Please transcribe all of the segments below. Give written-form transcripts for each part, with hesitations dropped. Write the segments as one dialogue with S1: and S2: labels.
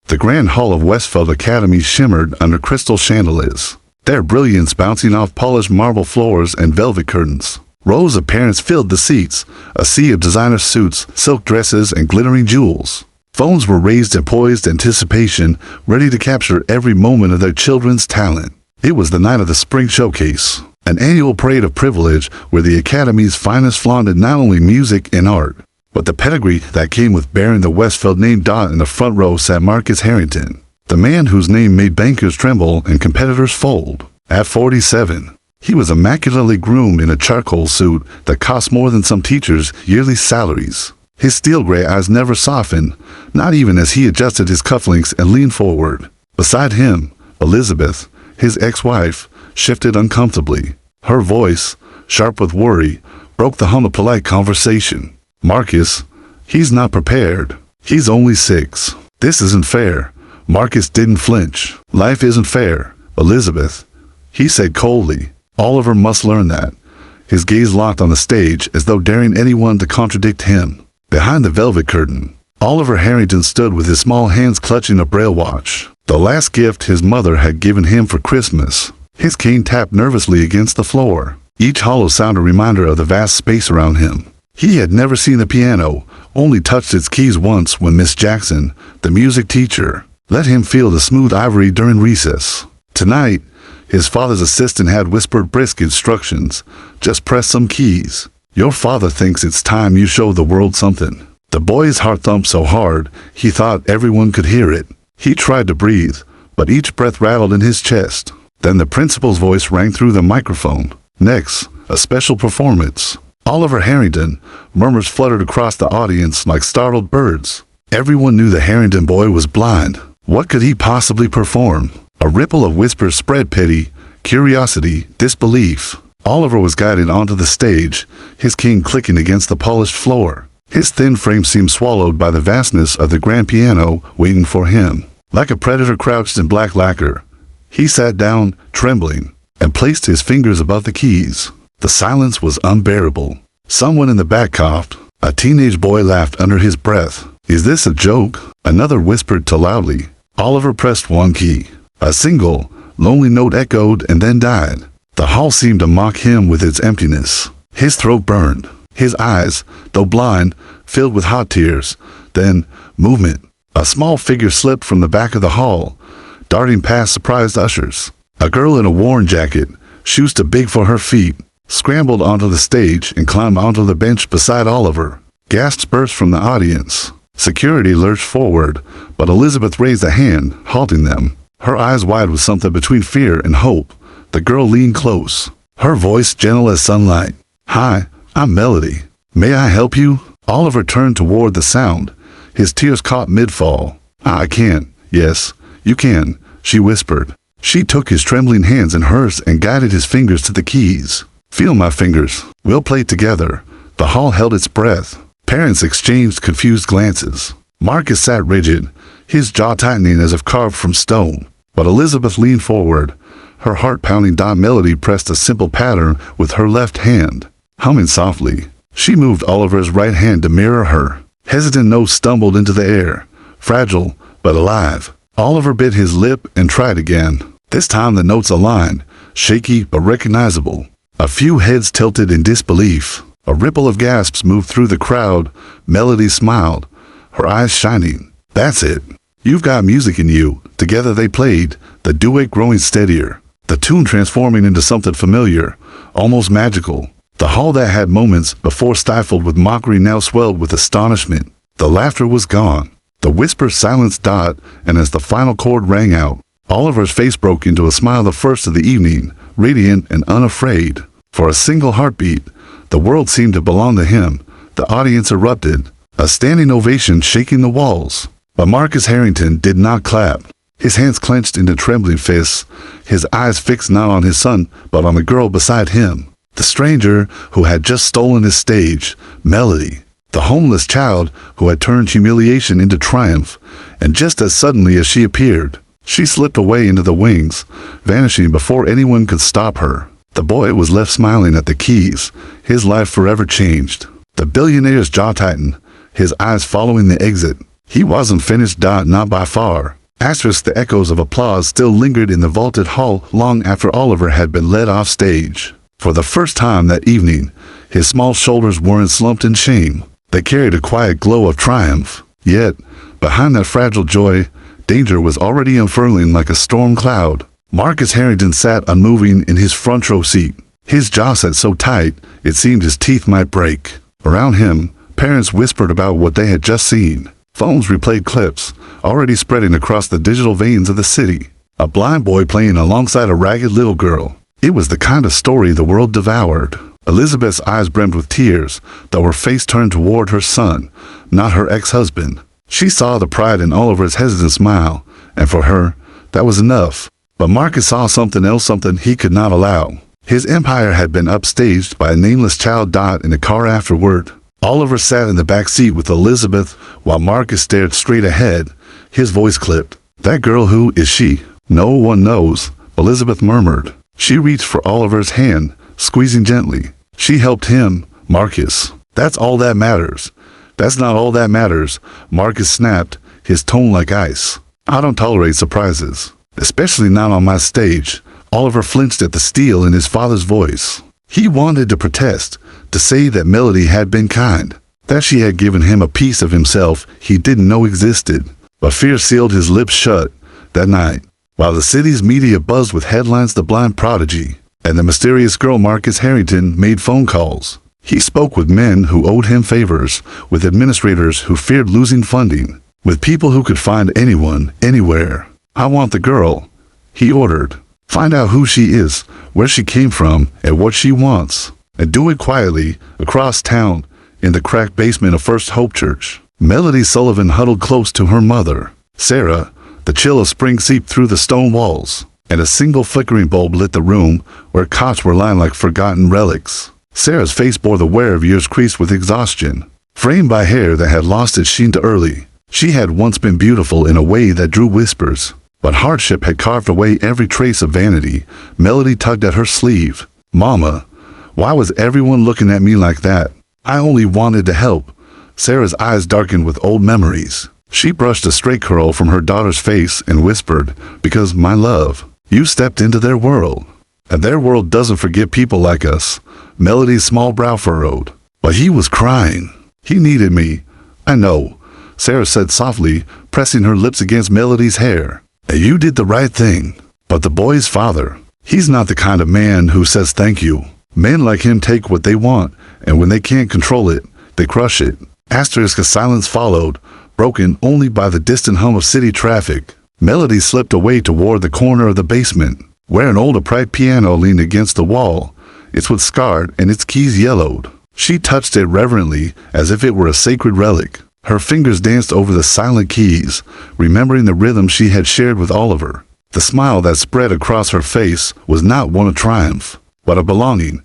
S1: The grand hall of Westfield Academy shimmered under crystal chandeliers, their brilliance bouncing off polished marble floors and velvet curtains. Rows of parents filled the seats, a sea of designer suits, silk dresses, and glittering jewels. Phones were raised in poised anticipation, ready to capture every moment of their children's talent. It was the night of the Spring Showcase, an annual parade of privilege where the Academy's finest flaunted not only music and art, but the pedigree that came with bearing the Westfield name. In the front row sat Marcus Harrington, the man whose name made bankers tremble and competitors fold. At 47, he was immaculately groomed in a charcoal suit that cost more than some teachers' yearly salaries. His steel gray eyes never softened, not even as he adjusted his cufflinks and leaned forward. Beside him, Elizabeth, his ex-wife, shifted uncomfortably. Her voice, sharp with worry, broke the hum of polite conversation. "Marcus, he's not prepared. He's only 6. This isn't fair." Marcus didn't flinch. "Life isn't fair, Elizabeth," he said coldly. "Oliver must learn that." His gaze locked on the stage as though daring anyone to contradict him. Behind the velvet curtain, Oliver Harrington stood with his small hands clutching a braille watch, the last gift his mother had given him for Christmas. His cane tapped nervously against the floor, each hollow sound a reminder of the vast space around him. He had never seen the piano, only touched its keys once when Miss Jackson, the music teacher, let him feel the smooth ivory during recess. Tonight, his father's assistant had whispered brisk instructions. "Just press some keys. Your father thinks it's time you show the world something." The boy's heart thumped so hard, he thought everyone could hear it. He tried to breathe, but each breath rattled in his chest. Then the principal's voice rang through the microphone. "Next, a special performance." "Oliver Harrington," murmurs fluttered across the audience like startled birds. Everyone knew the Harrington boy was blind. What could he possibly perform? A ripple of whispers spread: pity, curiosity, disbelief. Oliver was guided onto the stage, his cane clicking against the polished floor. His thin frame seemed swallowed by the vastness of the grand piano waiting for him. Like a predator crouched in black lacquer, he sat down, trembling, and placed his fingers above the keys. The silence was unbearable. Someone in the back coughed. A teenage boy laughed under his breath. "Is this a joke?" Another whispered too loudly. Oliver pressed one key. A single, lonely note echoed and then died. The hall seemed to mock him with its emptiness. His throat burned. His eyes, though blind, filled with hot tears. Then, movement. A small figure slipped from the back of the hall, darting past surprised ushers. A girl in a worn jacket, shoes too big for her feet, scrambled onto the stage and climbed onto the bench beside Oliver. Gasps burst from the audience. Security lurched forward, but Elizabeth raised a hand, halting them. Her eyes wide with something between fear and hope. The girl leaned close, her voice gentle as sunlight. "Hi, I'm Melody. May I help you?" Oliver turned toward the sound, his tears caught mid-fall. "I can. Yes, you can," she whispered. She took his trembling hands in hers and guided his fingers to the keys. "Feel my fingers. We'll play together." The hall held its breath. Parents exchanged confused glances. Marcus sat rigid, his jaw tightening as if carved from stone. But Elizabeth leaned forward, her heart pounding. Melody pressed a simple pattern with her left hand, humming softly. She moved Oliver's right hand to mirror her. Hesitant notes stumbled into the air, fragile but alive. Oliver bit his lip and tried again. This time the notes aligned, shaky but recognizable. A few heads tilted in disbelief. A ripple of gasps moved through the crowd. Melody smiled, her eyes shining. "That's it. You've got music in you." Together they played, the duet growing steadier, the tune transforming into something familiar, almost magical. The hall that had moments before stifled with mockery now swelled with astonishment. The laughter was gone. The whispers silenced. And as the final chord rang out, Oliver's face broke into a smile, the first of the evening, radiant and unafraid. For a single heartbeat, the world seemed to belong to him. The audience erupted, a standing ovation shaking the walls. But Marcus Harrington did not clap. His hands clenched into trembling fists, his eyes fixed not on his son, but on the girl beside him. The stranger who had just stolen his stage, Melody. The homeless child who had turned humiliation into triumph. And just as suddenly as she appeared, she slipped away into the wings, vanishing before anyone could stop her. The boy was left smiling at the keys, his life forever changed. The billionaire's jaw tightened, his eyes following the exit. He wasn't finished. Not by far. Asterisk, the echoes of applause still lingered in the vaulted hall long after Oliver had been led off stage. For the first time that evening, his small shoulders weren't slumped in shame. They carried a quiet glow of triumph. Yet, behind that fragile joy, danger was already unfurling like a storm cloud. Marcus Harrington sat unmoving in his front row seat. His jaw set so tight, it seemed his teeth might break. Around him, parents whispered about what they had just seen. Phones replayed clips, already spreading across the digital veins of the city. A blind boy playing alongside a ragged little girl. It was the kind of story the world devoured. Elizabeth's eyes brimmed with tears, though her face turned toward her son, not her ex-husband. She saw the pride in Oliver's hesitant smile, and for her, that was enough. But Marcus saw something else, something he could not allow. His empire had been upstaged by a nameless child. In the car afterward, Oliver sat in the back seat with Elizabeth while Marcus stared straight ahead. His voice clipped. "That girl, who is she?" "No one knows," Elizabeth murmured. She reached for Oliver's hand, squeezing gently. She helped him, Marcus. "That's all that matters." "That's not all that matters," Marcus snapped, his tone like ice. "I don't tolerate surprises, especially not on my stage." Oliver flinched at the steel in his father's voice. He wanted to protest, to say that Melody had been kind, that she had given him a piece of himself he didn't know existed. But fear sealed his lips shut. That night, while the city's media buzzed with headlines, the blind prodigy and the mysterious girl Marcus Harrington made phone calls. He spoke with men who owed him favors, with administrators who feared losing funding, with people who could find anyone, anywhere. "I want the girl," he ordered. "Find out who she is, where she came from, and what she wants. And do it quietly, across town, in the cracked basement of First Hope Church." Melody Sullivan huddled close to her mother, Sarah. The chill of spring seeped through the stone walls, and a single flickering bulb lit the room where cots were lying like forgotten relics. Sarah's face bore the wear of years creased with exhaustion, framed by hair that had lost its sheen too early. She had once been beautiful in a way that drew whispers, but hardship had carved away every trace of vanity. Melody tugged at her sleeve. "Mama, why was everyone looking at me like that? I only wanted to help." Sarah's eyes darkened with old memories. She brushed a stray curl from her daughter's face and whispered, "Because, my love, you stepped into their world. And their world doesn't forget people like us." Melody's small brow furrowed. "But he was crying. He needed me." "I know," Sarah said softly, pressing her lips against Melody's hair. "And you did the right thing. But the boy's father, he's not the kind of man who says thank you. Men like him take what they want, and when they can't control it, they crush it." Asterisk, a silence followed, broken only by the distant hum of city traffic. Melody slipped away toward the corner of the basement, where an old upright piano leaned against the wall. Its wood scarred and its keys yellowed. She touched it reverently, as if it were a sacred relic. Her fingers danced over the silent keys, remembering the rhythm she had shared with Oliver. The smile that spread across her face was not one of triumph, but of belonging.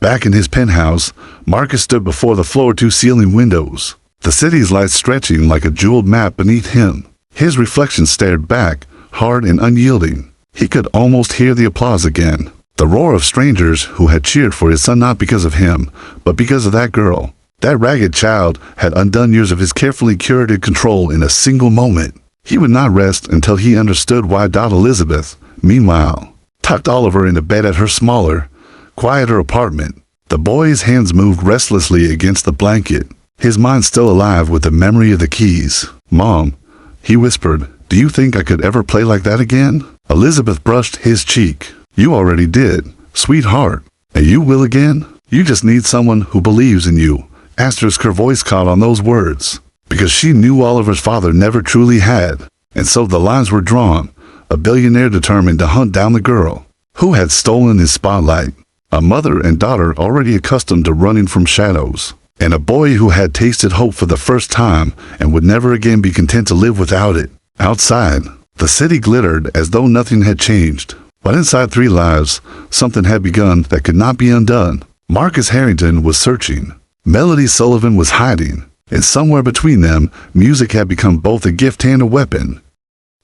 S1: Back in his penthouse, Marcus stood before the floor-to-ceiling windows, the city's lights stretching like a jeweled map beneath him. His reflection stared back, hard and unyielding. He could almost hear the applause again, the roar of strangers who had cheered for his son not because of him, but because of that girl. That ragged child had undone years of his carefully curated control in a single moment. He would not rest until he understood why. Elizabeth, meanwhile, tucked Oliver into bed at her smaller, quieter apartment. The boy's hands moved restlessly against the blanket, his mind still alive with the memory of the keys. "Mom," he whispered, "do you think I could ever play like that again?" Elizabeth brushed his cheek. "You already did, sweetheart. And you will again. You just need someone who believes in you." Asterisk, her voice caught on those words, because she knew Oliver's father never truly had. And so the lines were drawn, a billionaire determined to hunt down the girl who had stolen his spotlight, a mother and daughter already accustomed to running from shadows, and a boy who had tasted hope for the first time and would never again be content to live without it. Outside, the city glittered as though nothing had changed, but inside three lives, something had begun that could not be undone. Marcus Harrington was searching. Melody Sullivan was hiding, and somewhere between them, music had become both a gift and a weapon.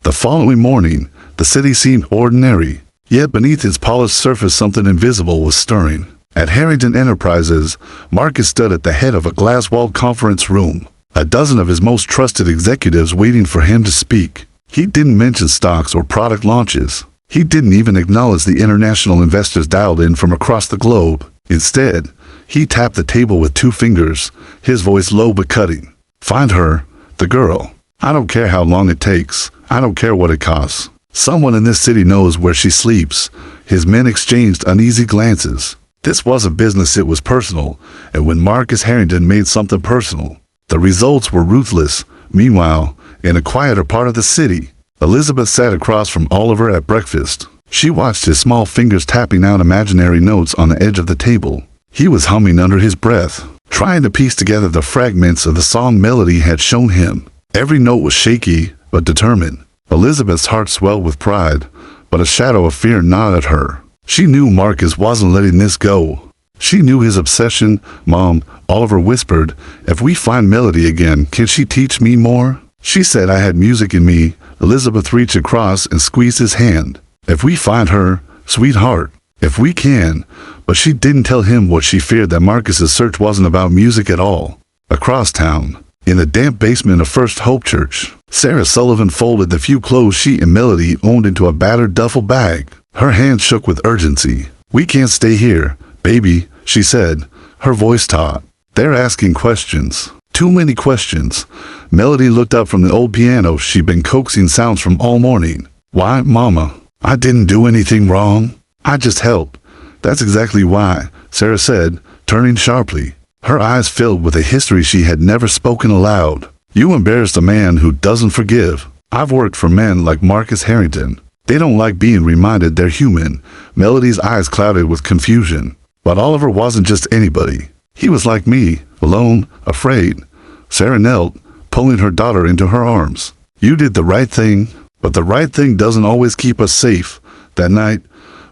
S1: The following morning, the city seemed ordinary, yet beneath its polished surface something invisible was stirring. At Harrington Enterprises, Marcus stood at the head of a glass-walled conference room. a dozen of his most trusted executives waiting for him to speak. He didn't mention stocks or product launches. He didn't even acknowledge the international investors dialed in from across the globe. Instead, he tapped the table with 2 fingers, his voice low but cutting. Find her, the girl. I don't care how long it takes. I don't care what it costs. Someone in this city knows where she sleeps. His men exchanged uneasy glances. This wasn't business, it was personal, and when Marcus Harrington made something personal, the results were ruthless. Meanwhile, in a quieter part of the city, Elizabeth sat across from Oliver at breakfast. She watched his small fingers tapping out imaginary notes on the edge of the table. He was humming under his breath, trying to piece together the fragments of the song Melody had shown him. Every note was shaky, but determined. Elizabeth's heart swelled with pride, but a shadow of fear gnawed at her. She knew Marcus wasn't letting this go. She knew his obsession. Mom, Oliver whispered, if we find Melody again, can she teach me more? She said I had music in me. Elizabeth reached across and squeezed his hand. If we find her, sweetheart, if we can. But she didn't tell him what she feared, that Marcus's search wasn't about music at all. Across town, in the damp basement of First Hope Church, Sarah Sullivan folded the few clothes she and Melody owned into a battered duffel bag. Her hand shook with urgency. We can't stay here, baby, she said, her voice taut. They're asking questions. Too many questions. Melody looked up from the old piano she'd been coaxing sounds from all morning. Why, Mama? I didn't do anything wrong. I just helped. That's exactly why, Sarah said, turning sharply. Her eyes filled with a history she had never spoken aloud. You embarrassed a man who doesn't forgive. I've worked for men like Marcus Harrington. They don't like being reminded they're human. Melody's eyes clouded with confusion. But Oliver wasn't just anybody. He was like me, alone, afraid. Sarah knelt, pulling her daughter into her arms. You did the right thing, but the right thing doesn't always keep us safe. That night,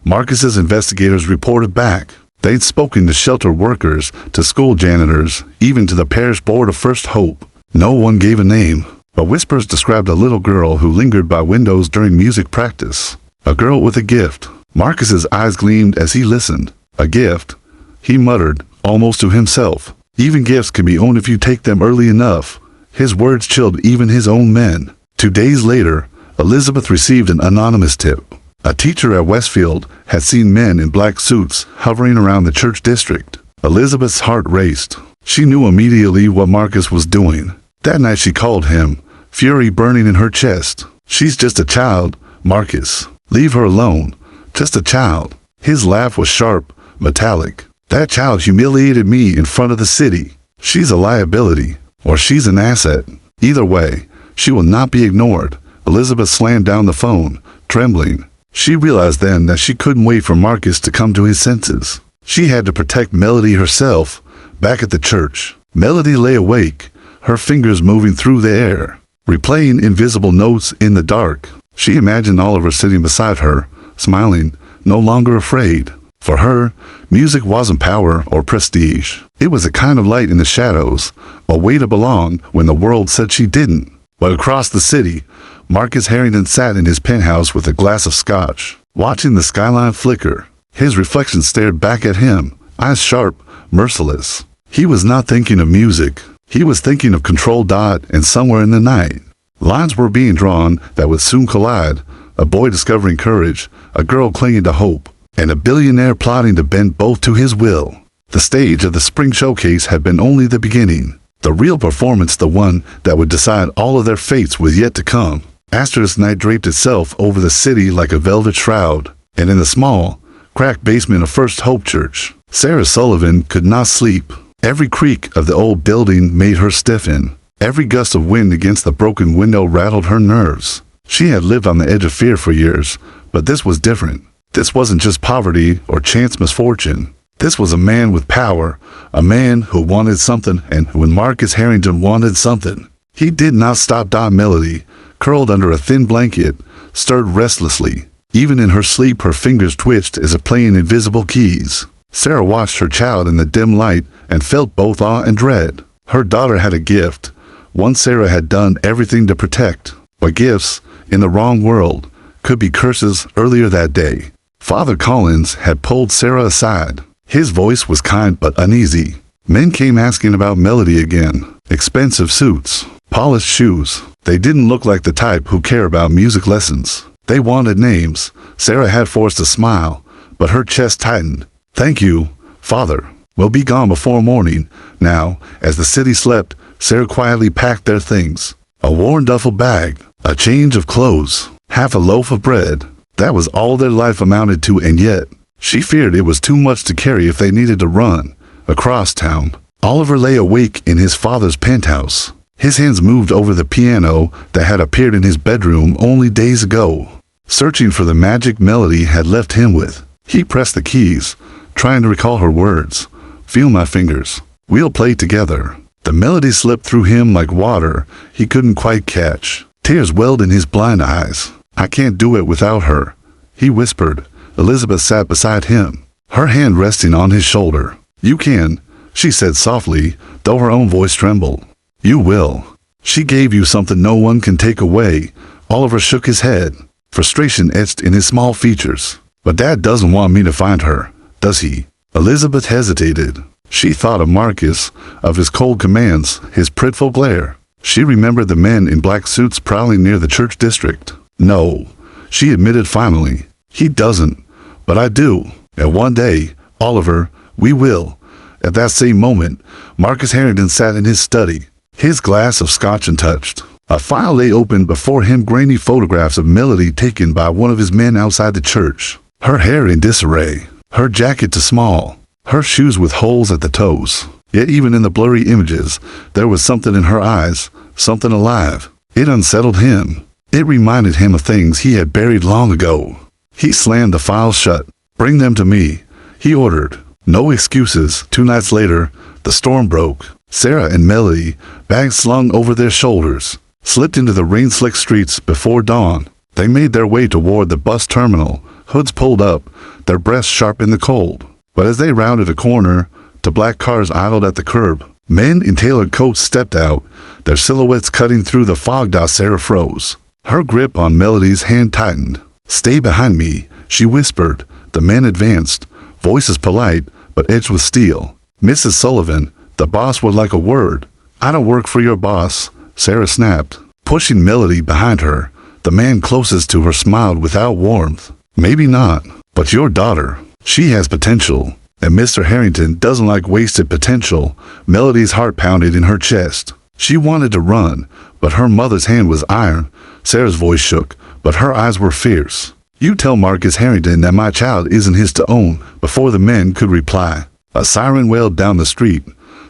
S1: Marcus's investigators reported back. They'd spoken to shelter workers, to school janitors, even to the parish board of First Hope. No one gave a name, but whispers described a little girl who lingered by windows during music practice. A girl with a gift. Marcus's eyes gleamed as he listened. A gift, he muttered, almost to himself. Even gifts can be owned if you take them early enough. His words chilled even his own men. 2 days later, Elizabeth received an anonymous tip. A teacher at Westfield had seen men in black suits hovering around the church district. Elizabeth's heart raced. She knew immediately what Marcus was doing. That night she called him, fury burning in her chest. She's just a child, Marcus. Leave her alone. Just a child. His laugh was sharp, metallic. That child humiliated me in front of the city. She's a liability, or she's an asset. Either way, she will not be ignored. Elizabeth slammed down the phone, trembling. She realized then that she couldn't wait for Marcus to come to his senses. She had to protect Melody herself. Back at the church, Melody lay awake, her fingers moving through the air, replaying invisible notes in the dark. She imagined Oliver sitting beside her, smiling, no longer afraid. For her, music wasn't power or prestige. It was a kind of light in the shadows, a way to belong when the world said she didn't. But across the city, Marcus Harrington sat in his penthouse with a glass of scotch, watching the skyline flicker. His reflection stared back at him, eyes sharp, merciless. He was not thinking of music. He was thinking of Control Dot and Somewhere in the Night. Lines were being drawn that would soon collide. A boy discovering courage, a girl clinging to hope, and a billionaire plotting to bend both to his will. The stage of the spring showcase had been only the beginning. The real performance, the one that would decide all of their fates, was yet to come. Asterisk night draped itself over the city like a velvet shroud, and in the small, cracked basement of First Hope Church, Sarah Sullivan could not sleep. Every creak of the old building made her stiffen. Every gust of wind against the broken window rattled her nerves. She had lived on the edge of fear for years, but this was different. This wasn't just poverty or chance misfortune. This was a man with power, a man who wanted something, and when Marcus Harrington wanted something, he did not stop. Melody, curled under a thin blanket, stirred restlessly. Even in her sleep, her fingers twitched as if playing invisible keys. Sarah watched her child in the dim light and felt both awe and dread. Her daughter had a gift, one Sarah had done everything to protect. But gifts, in the wrong world, could be curses. Earlier that day, Father Collins had pulled Sarah aside. His voice was kind but uneasy. Men came asking about Melody again. expensive suits, polished shoes. They didn't look like the type who care about music lessons. They wanted names. Sarah had forced a smile, but her chest tightened. "Thank you, Father. We'll be gone before morning." Now, as the city slept, Sarah quietly packed their things. A worn duffel bag, a change of clothes, half a loaf of bread. That was all their life amounted to, and yet, she feared it was too much to carry if they needed to run across town. Oliver lay awake in his father's penthouse. His hands moved over the piano that had appeared in his bedroom only days ago, searching for the magic melody had left him with. He pressed the keys, trying to recall her words. "Feel my fingers. We'll play together." The melody slipped through him like water he couldn't quite catch. Tears welled in his blind eyes. "I can't do it without her," he whispered. Elizabeth sat beside him, her hand resting on his shoulder. "You can," she said softly, though her own voice trembled. "You will. She gave you something no one can take away." Oliver shook his head, frustration etched in his small features. "But Dad doesn't want me to find her, does he?" Elizabeth hesitated. She thought of Marcus, of his cold commands, his prideful glare. She remembered the men in black suits prowling near the church district. "No," she admitted finally. "He doesn't, but I do. And one day, Oliver, we will." At that same moment, Marcus Harrington sat in his study, his glass of scotch untouched. A file lay open before him, grainy photographs of Melody taken by one of his men outside the church. Her hair in disarray, her jacket too small, her shoes with holes at the toes. Yet even in the blurry images, there was something in her eyes, something alive. It unsettled him. It reminded him of things he had buried long ago. He slammed the files shut. "Bring them to me," he ordered. No excuses. 2 nights later, the storm broke. Sarah and Melody, bags slung over their shoulders, slipped into the rain-slicked streets before dawn. They made their way toward the bus terminal, hoods pulled up, their breaths sharp in the cold. But as they rounded a corner, 2 black cars idled at the curb. Men in tailored coats stepped out, their silhouettes cutting through the fog. Sarah froze. Her grip on Melody's hand tightened. "Stay behind me," she whispered. The men advanced, voices polite, but edged with steel. "Mrs. Sullivan," the boss would like a word. "I don't work for your boss," Sarah snapped, pushing Melody behind her. The man closest to her smiled without warmth. "Maybe not, but your daughter, she has potential. And Mr. Harrington doesn't like wasted potential." Melody's heart pounded in her chest. She wanted to run, but her mother's hand was iron. Sarah's voice shook, but her eyes were fierce. "You tell Marcus Harrington that my child isn't his to own." Before the men could reply, a siren wailed down the street,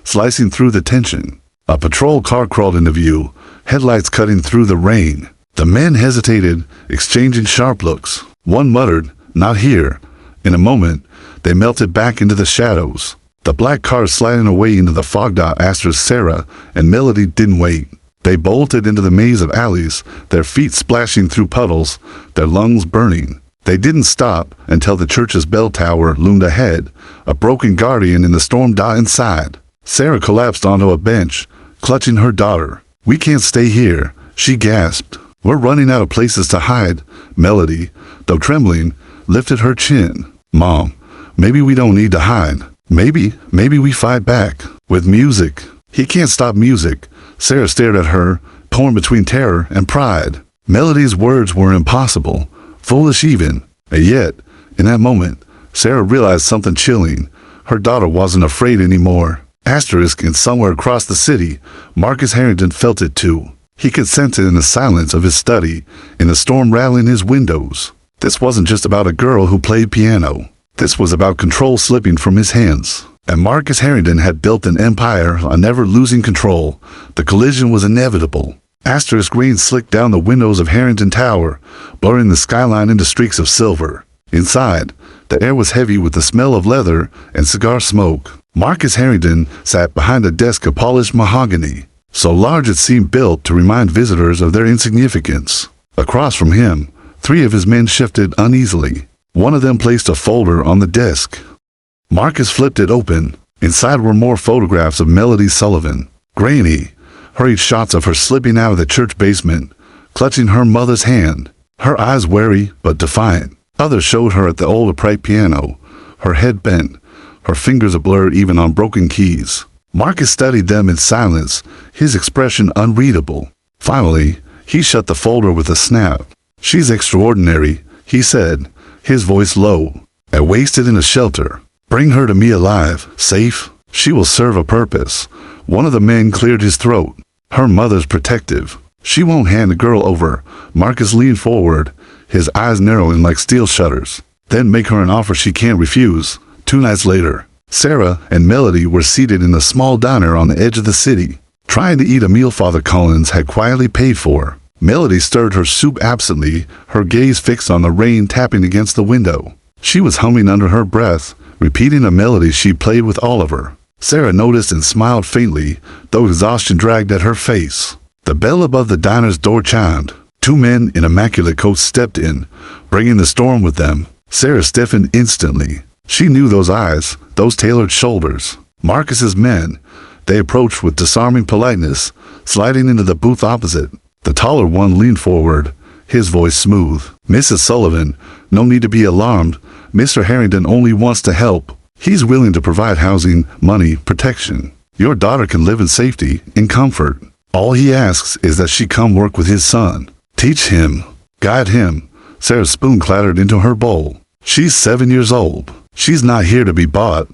S1: slicing through the tension. A patrol car crawled into view, headlights cutting through the rain. The men hesitated, exchanging sharp looks. One muttered, "Not here." In a moment, they melted back into the shadows. The black cars sliding away into the fog. Sarah and Melody didn't wait. They bolted into the maze of alleys, their feet splashing through puddles, their lungs burning. They didn't stop until the church's bell tower loomed ahead, a broken guardian in the storm. Inside, Sarah collapsed onto a bench, clutching her daughter. "We can't stay here," she gasped. "We're running out of places to hide." Melody, though trembling, lifted her chin. "Mom, maybe we don't need to hide. Maybe we fight back. With music." "He can't stop music." Sarah stared at her, torn between terror and pride. Melody's words were impossible, foolish even. And yet, in that moment, Sarah realized something chilling. Her daughter wasn't afraid anymore. And somewhere across the city, Marcus Harrington felt it too. He could sense it in the silence of his study, in the storm rattling his windows. This wasn't just about a girl who played piano. This was about control slipping from his hands. And Marcus Harrington had built an empire on never losing control. The collision was inevitable. Rain slicked down the windows of Harrington Tower, blurring the skyline into streaks of silver. Inside, the air was heavy with the smell of leather and cigar smoke. Marcus Harrington sat behind a desk of polished mahogany, so large it seemed built to remind visitors of their insignificance. Across from him, 3 of his men shifted uneasily. One of them placed a folder on the desk. Marcus flipped it open. Inside were more photographs of Melody Sullivan. Grainy, hurried shots of her slipping out of the church basement, clutching her mother's hand, her eyes wary but defiant. Others showed her at the old upright piano, her head bent, her fingers a blur even on broken keys. Marcus studied them in silence, his expression unreadable. Finally, he shut the folder with a snap. "She's extraordinary," he said, his voice low. "And wasted in a shelter. Bring her to me alive, safe. She will serve a purpose." One of the men cleared his throat. "Her mother's protective. She won't hand the girl over." Marcus leaned forward, his eyes narrowing like steel shutters. "Then make her an offer she can't refuse." 2 nights later, Sarah and Melody were seated in a small diner on the edge of the city, trying to eat a meal Father Collins had quietly paid for. Melody stirred her soup absently, her gaze fixed on the rain tapping against the window. She was humming under her breath, repeating a melody she played with Oliver. Sarah noticed and smiled faintly, though exhaustion dragged at her face. The bell above the diner's door chimed. 2 men in immaculate coats stepped in, bringing the storm with them. Sarah stiffened instantly. She knew those eyes, those tailored shoulders. Marcus's men. They approached with disarming politeness, sliding into the booth opposite. The taller one leaned forward, his voice smooth. "Mrs. Sullivan, no need to be alarmed. Mr. Harrington only wants to help. He's willing to provide housing, money, protection. Your daughter can live in safety, in comfort. All he asks is that she come work with his son. Teach him, guide him." Sarah's spoon clattered into her bowl. "She's 7 years old. She's not here to be bought."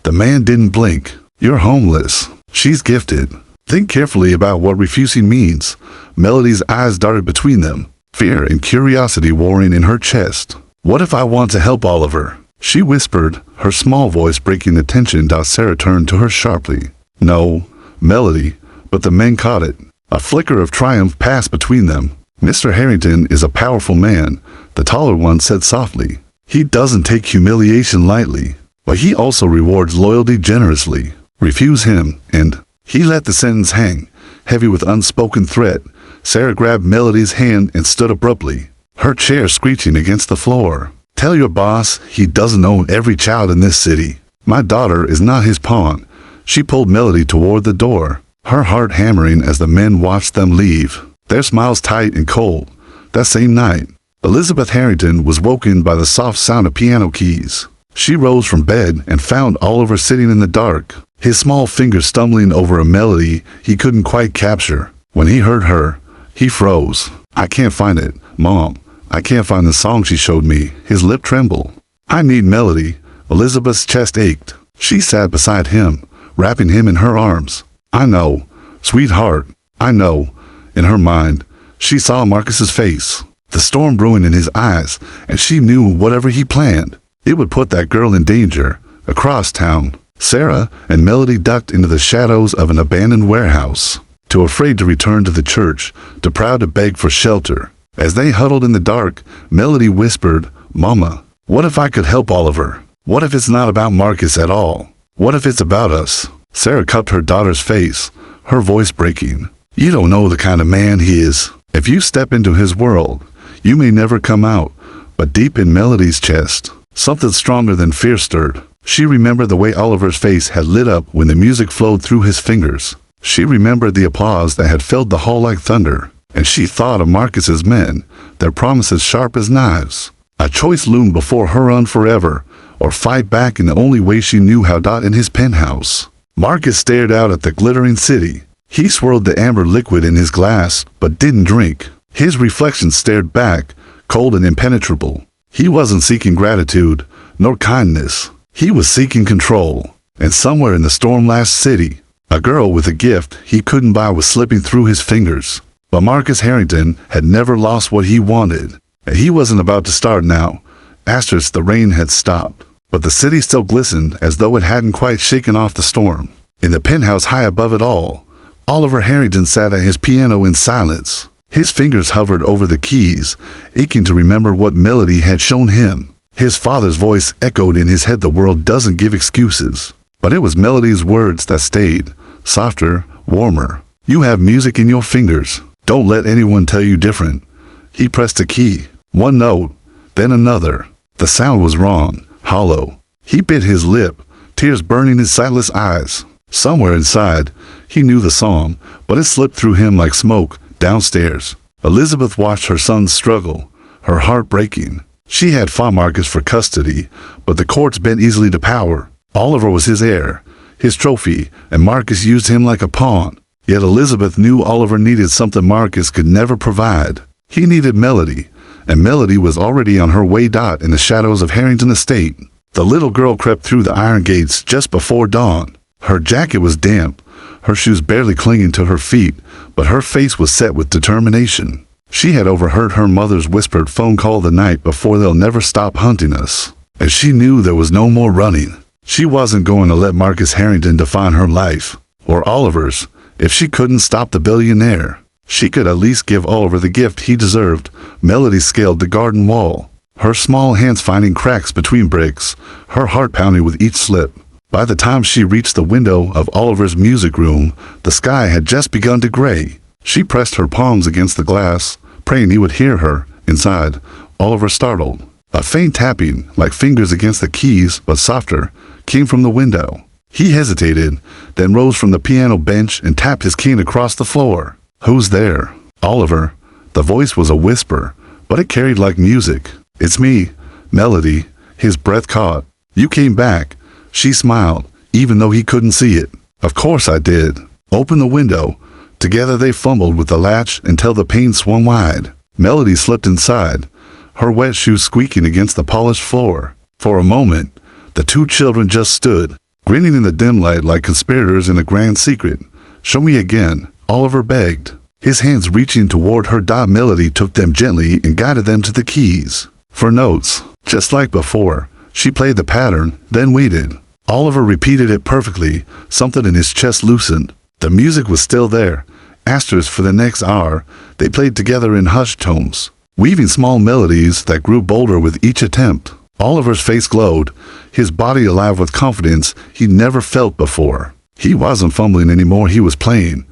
S1: The man didn't blink. "You're homeless. She's gifted. Think carefully about what refusing means." Melody's eyes darted between them, fear and curiosity warring in her chest. "What if I want to help Oliver?" she whispered, her small voice breaking the tension. Sarah turned to her sharply. "No, Melody," but the men caught it. A flicker of triumph passed between them. "Mr. Harrington is a powerful man," the taller one said softly. "He doesn't take humiliation lightly, but he also rewards loyalty generously. Refuse him, and—" He let the sentence hang, heavy with unspoken threat. Sarah grabbed Melody's hand and stood abruptly, her chair screeching against the floor. "Tell your boss he doesn't own every child in this city. My daughter is not his pawn." She pulled Melody toward the door, her heart hammering as the men watched them leave, their smiles tight and cold. That same night, Elizabeth Harrington was woken by the soft sound of piano keys. She rose from bed and found Oliver sitting in the dark, his small fingers stumbling over a melody he couldn't quite capture. When he heard her, he froze. "I can't find it, Mom. I can't find the song she showed me." His lip trembled. "I need Melody." Elizabeth's chest ached. She sat beside him, wrapping him in her arms. "I know, sweetheart, I know." In her mind, she saw Marcus's face, the storm brewing in his eyes, and she knew whatever he planned, it would put that girl in danger. Across town, Sarah and Melody ducked into the shadows of an abandoned warehouse, too afraid to return to the church, too proud to beg for shelter. As they huddled in the dark, Melody whispered, "Mama, what if I could help Oliver? What if it's not about Marcus at all? What if it's about us?" Sarah cupped her daughter's face, her voice breaking. "You don't know the kind of man he is. If you step into his world, you may never come out." But deep in Melody's chest, something stronger than fear stirred. She remembered the way Oliver's face had lit up when the music flowed through his fingers. She remembered the applause that had filled the hall like thunder. And she thought of Marcus's men, their promises sharp as knives. A choice loomed before her: on forever, or fight back in the only way she knew how. In his penthouse, Marcus stared out at the glittering city. He swirled the amber liquid in his glass, but didn't drink. His reflection stared back, cold and impenetrable. He wasn't seeking gratitude, nor kindness. He was seeking control. And somewhere in the storm-lashed city, a girl with a gift he couldn't buy was slipping through his fingers. But Marcus Harrington had never lost what he wanted. And he wasn't about to start now. The rain had stopped, but the city still glistened as though it hadn't quite shaken off the storm. In the penthouse high above it all, Oliver Harrington sat at his piano in silence. His fingers hovered over the keys, aching to remember what Melody had shown him. His father's voice echoed in his head. "The world doesn't give excuses." But it was Melody's words that stayed, softer, warmer. "You have music in your fingers. Don't let anyone tell you different." He pressed a key. One note, then another. The sound was wrong, hollow. He bit his lip, tears burning his sightless eyes. Somewhere inside, he knew the song, but it slipped through him like smoke. Downstairs, Elizabeth watched her son struggle, her heart breaking. She had fought Marcus for custody, but the courts bent easily to power. Oliver was his heir, his trophy, and Marcus used him like a pawn. Yet Elizabeth knew Oliver needed something Marcus could never provide. He needed Melody, and Melody was already on her way. In the shadows of Harrington Estate, the little girl crept through the iron gates just before dawn. Her jacket was damp, her shoes barely clinging to her feet, but her face was set with determination. She had overheard her mother's whispered phone call the night before, "They'll never stop hunting us," and she knew there was no more running. She wasn't going to let Marcus Harrington define her life, or Oliver's. If she couldn't stop the billionaire, she could at least give Oliver the gift he deserved. Melody scaled the garden wall, her small hands finding cracks between bricks, her heart pounding with each slip. By the time she reached the window of Oliver's music room, the sky had just begun to gray. She pressed her palms against the glass, praying he would hear her. Inside, Oliver startled. A faint tapping, like fingers against the keys, but softer, came from the window. He hesitated, then rose from the piano bench and tapped his cane across the floor. "Who's there?" "Oliver." The voice was a whisper, but it carried like music. "It's me, Melody." His breath caught. "You came back." She smiled, even though he couldn't see it. "Of course I did." "Open the window." Together they fumbled with the latch until the pane swung wide. Melody slipped inside, her wet shoes squeaking against the polished floor. For a moment, the two children just stood, grinning in the dim light like conspirators in a grand secret. "Show me again," Oliver begged, his hands reaching toward her. Melody took them gently and guided them to the keys. For notes, just like before, she played the pattern, then waited. Oliver repeated it perfectly, something in his chest loosened. The music was still there. Asterisk for the next hour, they played together in hushed tones, weaving small melodies that grew bolder with each attempt. Oliver's face glowed, his body alive with confidence he'd never felt before. He wasn't fumbling anymore, he was playing.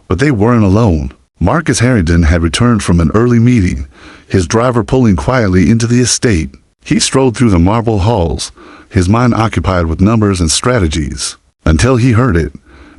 S1: But they weren't alone. Marcus Harrington had returned from an early meeting, his driver pulling quietly into the estate. He strode through the marble halls, his mind occupied with numbers and strategies, until he heard it.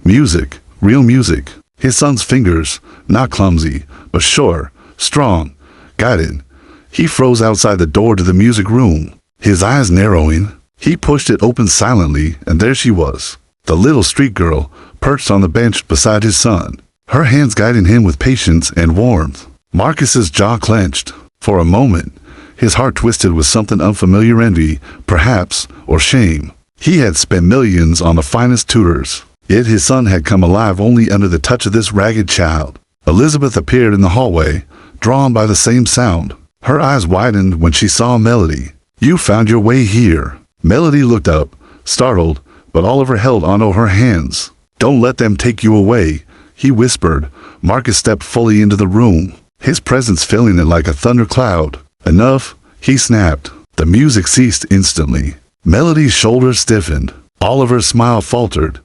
S1: Music, real music. His son's fingers, not clumsy, but sure, strong, guided. He froze outside the door to the music room, his eyes narrowing. He pushed it open silently, and there she was, the little street girl, perched on the bench beside his son, her hands guiding him with patience and warmth. Marcus's jaw clenched. For a moment, his heart twisted with something unfamiliar, envy, perhaps, or shame. He had spent millions on the finest tutors, yet his son had come alive only under the touch of this ragged child. Elizabeth appeared in the hallway, drawn by the same sound. Her eyes widened when she saw Melody. "You found your way here." Melody looked up, startled, but Oliver held onto her hands. "Don't let them take you away," he whispered. Marcus stepped fully into the room, his presence filling it like a thundercloud. "Enough," he snapped. The music ceased instantly. Melody's shoulders stiffened. Oliver's smile faltered,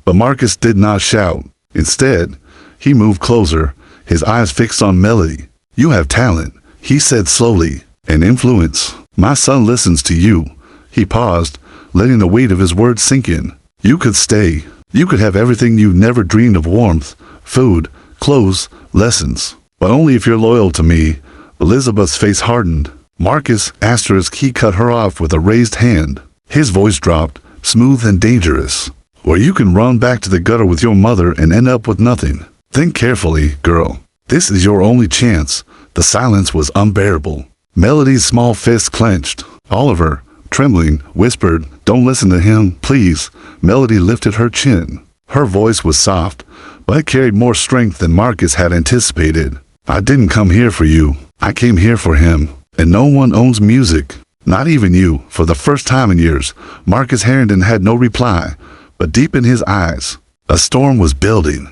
S1: but Marcus did not shout. Instead, he moved closer, his eyes fixed on Melody. "You have talent," he said slowly, "and influence. My son listens to you." He paused, letting the weight of his words sink in. "You could stay. You could have everything you've never dreamed of: warmth, food, clothes, lessons. But only if you're loyal to me." Elizabeth's face hardened. "Marcus," he cut her off with a raised hand. His voice dropped, smooth and dangerous. "Or you can run back to the gutter with your mother and end up with nothing. Think carefully, girl. This is your only chance." The silence was unbearable. Melody's small fist clenched. Oliver, trembling, whispered, "Don't listen to him, please." Melody lifted her chin. Her voice was soft, but it carried more strength than Marcus had anticipated. "I didn't come here for you. I came here for him. And no one owns music. Not even you." For the first time in years, Marcus Harrington had no reply, but deep in his eyes, a storm was building.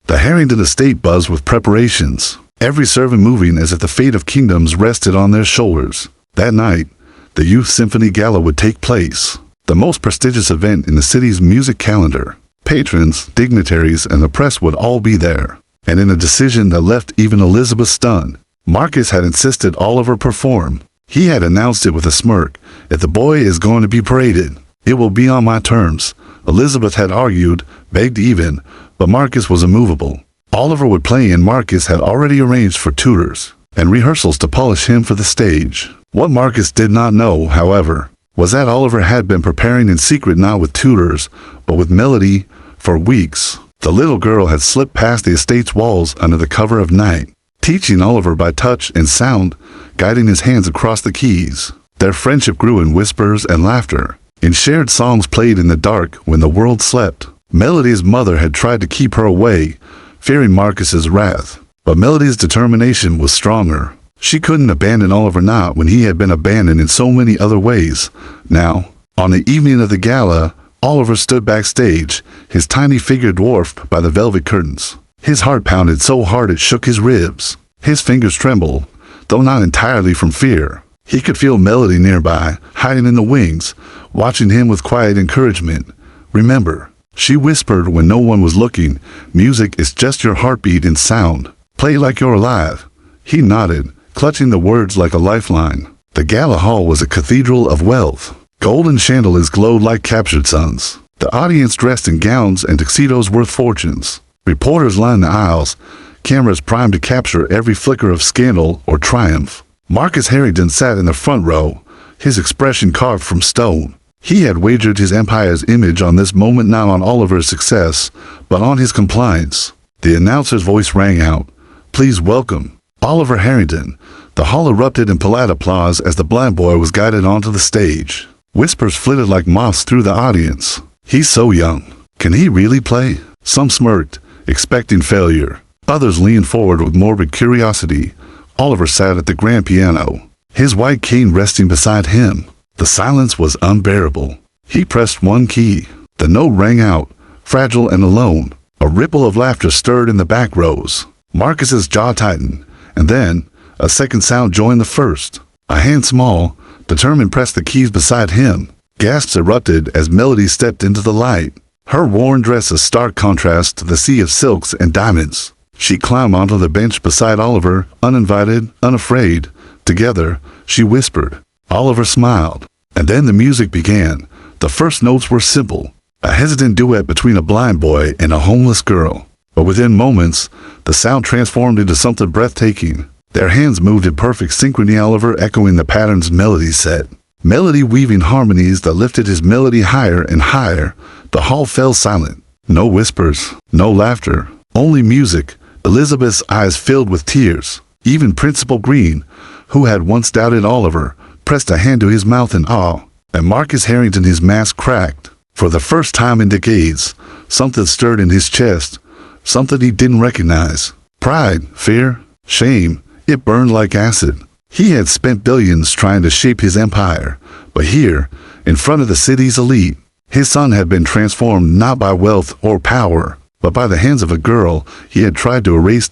S1: The Harrington estate buzzed with preparations, every servant moving as if the fate of kingdoms rested on their shoulders. That night, the Youth Symphony Gala would take place, the most prestigious event in the city's music calendar. Patrons, dignitaries, and the press would all be there. And in a decision that left even Elizabeth stunned, Marcus had insisted Oliver perform. He had announced it with a smirk. "If the boy is going to be paraded, it will be on my terms." Elizabeth had argued, begged even, but Marcus was immovable. Oliver would play, and Marcus had already arranged for tutors and rehearsals to polish him for the stage. What Marcus did not know, however, was that Oliver had been preparing in secret, not with tutors, but with Melody, for weeks. The little girl had slipped past the estate's walls under the cover of night, teaching Oliver by touch and sound, guiding his hands across the keys. Their friendship grew in whispers and laughter, in shared songs played in the dark when the world slept. Melody's mother had tried to keep her away, fearing Marcus's wrath, but Melody's determination was stronger. She couldn't abandon Oliver, not when he had been abandoned in so many other ways. Now, on the evening of the gala, Oliver stood backstage, his tiny figure dwarfed by the velvet curtains. His heart pounded so hard it shook his ribs. His fingers trembled, though not entirely from fear. He could feel Melody nearby, hiding in the wings, watching him with quiet encouragement. "Remember," she whispered when no one was looking, "music is just your heartbeat in sound. Play like you're alive." He nodded, clutching the words like a lifeline. The gala hall was a cathedral of wealth. Golden chandeliers glowed like captured suns. The audience dressed in gowns and tuxedos worth fortunes. Reporters lined the aisles, cameras primed to capture every flicker of scandal or triumph. Marcus Harrington sat in the front row, his expression carved from stone. He had wagered his empire's image on this moment, not on Oliver's success, but on his compliance. The announcer's voice rang out, "Please welcome Oliver Harrington." The hall erupted in polite applause as the blind boy was guided onto the stage. Whispers flitted like moths through the audience. "He's so young. Can he really play?" Some smirked, expecting failure. Others leaned forward with morbid curiosity. Oliver sat at the grand piano, his white cane resting beside him. The silence was unbearable. He pressed one key. The note rang out, fragile and alone. A ripple of laughter stirred in the back rows. Marcus's jaw tightened, and then a second sound joined the first. A hand small, determined, pressed the keys beside him. Gasps erupted as Melody stepped into the light. Her worn dress a stark contrast to the sea of silks and diamonds. She climbed onto the bench beside Oliver, uninvited, unafraid. Together, she whispered. Oliver smiled. And then the music began. The first notes were simple, a hesitant duet between a blind boy and a homeless girl. But within moments, the sound transformed into something breathtaking. Their hands moved in perfect synchrony, Oliver echoing the patterns Melody set. Melody weaving harmonies that lifted his melody higher and higher. The hall fell silent. No whispers, no laughter, only music. Elizabeth's eyes filled with tears. Even Principal Green, who had once doubted Oliver, pressed a hand to his mouth in awe. And Marcus Harrington, his mask cracked. For the first time in decades, something stirred in his chest, something he didn't recognize. Pride, fear, shame, it burned like acid. He had spent billions trying to shape his empire, but here, in front of the city's elite, his son had been transformed not by wealth or power, but by the hands of a girl he had tried to erase.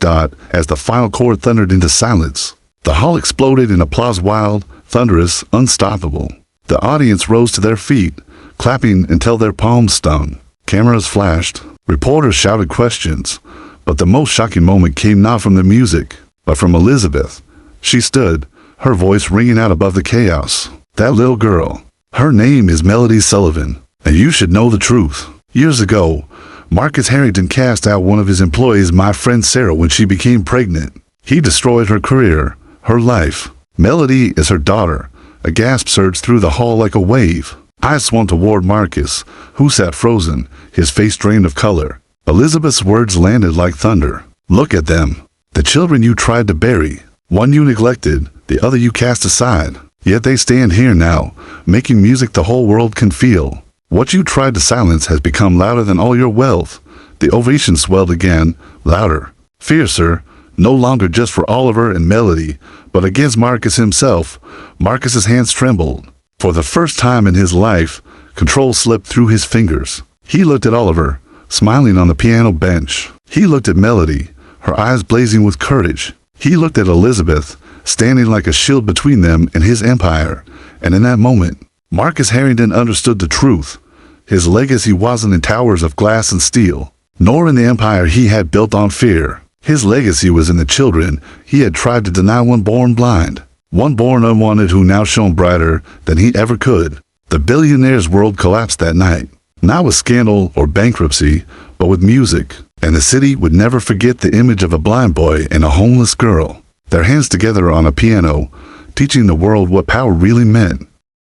S1: As the final chord thundered into silence, the hall exploded in applause, wild, thunderous, unstoppable. The audience rose to their feet, clapping until their palms stung. Cameras flashed, reporters shouted questions, but the most shocking moment came not from the music, but from Elizabeth. She stood, her voice ringing out above the chaos. "That little girl, her name is Melody Sullivan, and you should know the truth. Years ago, Marcus Harrington cast out one of his employees, my friend Sarah, when she became pregnant. He destroyed her career, her life. Melody is her daughter." A gasp surged through the hall like a wave. Eyes swung toward Marcus, who sat frozen, his face drained of color. Elizabeth's words landed like thunder. "Look at them. The children you tried to bury. One you neglected, the other you cast aside. Yet they stand here now, making music the whole world can feel. What you tried to silence has become louder than all your wealth." The ovation swelled again, louder, fiercer, no longer just for Oliver and Melody, but against Marcus himself. Marcus's hands trembled. For the first time in his life, control slipped through his fingers. He looked at Oliver, smiling on the piano bench. He looked at Melody, her eyes blazing with courage. He looked at Elizabeth, standing like a shield between them and his empire. And in that moment, Marcus Harrington understood the truth. His legacy wasn't in towers of glass and steel, nor in the empire he had built on fear. His legacy was in the children he had tried to deny, one born blind, one born unwanted, who now shone brighter than he ever could. The billionaire's world collapsed that night, not with scandal or bankruptcy, but with music. And the city would never forget the image of a blind boy and a homeless girl, their hands together on a piano, teaching the world what power really meant.